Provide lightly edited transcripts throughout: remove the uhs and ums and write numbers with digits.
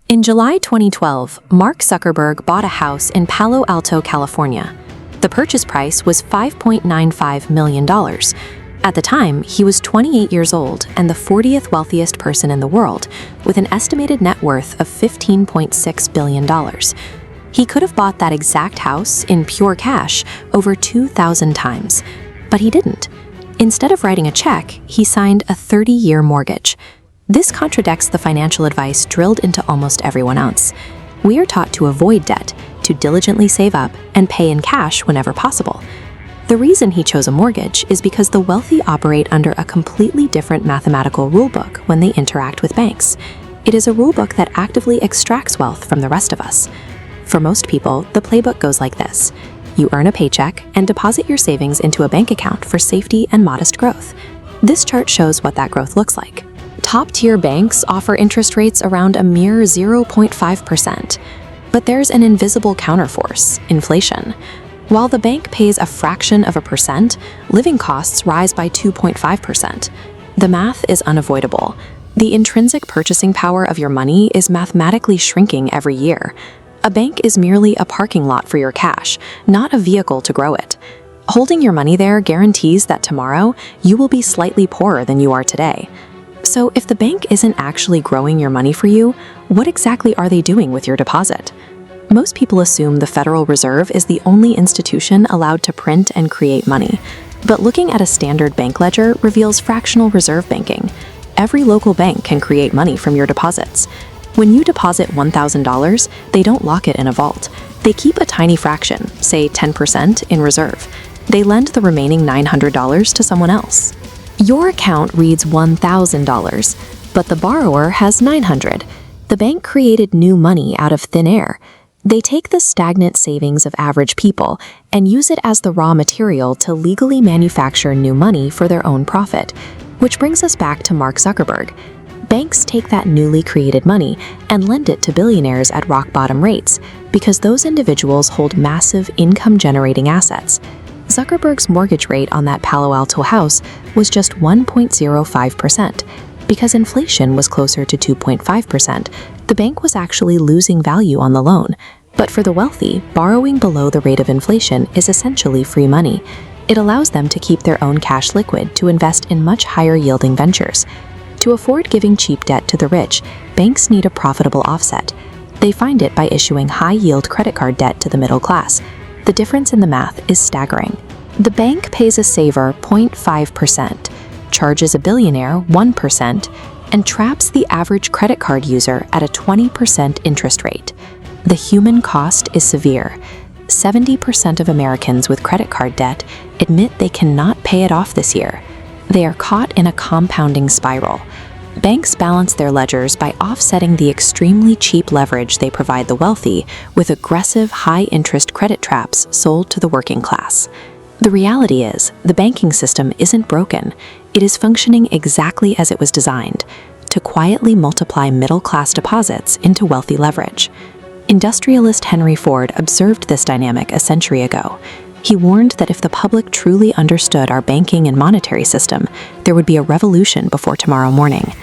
In July 2012, Mark Zuckerberg bought a house in Palo Alto, California. The purchase price was $5.95 million. At the time, he was 28 years old and the 40th wealthiest person in the world, with an estimated net worth of $15.6 billion. He could have bought that exact house in pure cash over 2,000 times, but he didn't. Instead of writing a check, he signed a 30-year mortgage. This contradicts the financial advice drilled into almost everyone else. We are taught to avoid debt, to diligently save up, and pay in cash whenever possible. The reason he chose a mortgage is because the wealthy operate under a completely different mathematical rulebook when they interact with banks. It is a rulebook that actively extracts wealth from the rest of us. For most people, the playbook goes like this. You earn a paycheck and deposit your savings into a bank account for safety and modest growth. This chart shows what that growth looks like. Top-tier banks offer interest rates around a mere 0.5%. But there's an invisible counterforce, inflation. While the bank pays a fraction of a percent, living costs rise by 2.5%. The math is unavoidable. The intrinsic purchasing power of your money is mathematically shrinking every year. A bank is merely a parking lot for your cash, not a vehicle to grow it. Holding your money there guarantees that tomorrow you will be slightly poorer than you are today. So if the bank isn't actually growing your money for you, what exactly are they doing with your deposit? Most people assume the Federal Reserve is the only institution allowed to print and create money. But looking at a standard bank ledger reveals fractional reserve banking. Every local bank can create money from your deposits. When you deposit $1,000, they don't lock it in a vault. They keep a tiny fraction, say 10%, in reserve. They lend the remaining $900 to someone else. Your account reads $1,000, but the borrower has $900. The bank created new money out of thin air. They take the stagnant savings of average people and use it as the raw material to legally manufacture new money for their own profit. Which brings us back to Mark Zuckerberg. Banks take that newly created money and lend it to billionaires at rock-bottom rates because those individuals hold massive income-generating assets. Zuckerberg's mortgage rate on that Palo Alto house was just 1.05%. Because inflation was closer to 2.5%, the bank was actually losing value on the loan. But for the wealthy, borrowing below the rate of inflation is essentially free money. It allows them to keep their own cash liquid to invest in much higher-yielding ventures. To afford giving cheap debt to the rich, banks need a profitable offset. They find it by issuing high-yield credit card debt to the middle class. The difference in the math is staggering. The bank pays a saver 0.5%, charges a billionaire 1%, and traps the average credit card user at a 20% interest rate. The human cost is severe. 70% of Americans with credit card debt admit they cannot pay it off this year. They are caught in a compounding spiral. Banks balance their ledgers by offsetting the extremely cheap leverage they provide the wealthy with aggressive, high-interest credit traps sold to the working class. The reality is, the banking system isn't broken. It is functioning exactly as it was designed, to quietly multiply middle-class deposits into wealthy leverage. Industrialist Henry Ford observed this dynamic a century ago. He warned that if the public truly understood our banking and monetary system, there would be a revolution before tomorrow morning.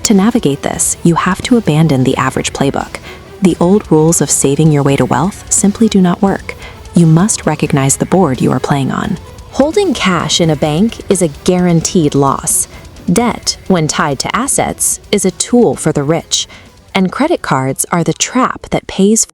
To navigate this, you have to abandon the average playbook. The old rules of saving your way to wealth simply do not work. You must recognize the board you are playing on. Holding cash in a bank is a guaranteed loss. Debt, when tied to assets, is a tool for the rich. And credit cards are the trap that pays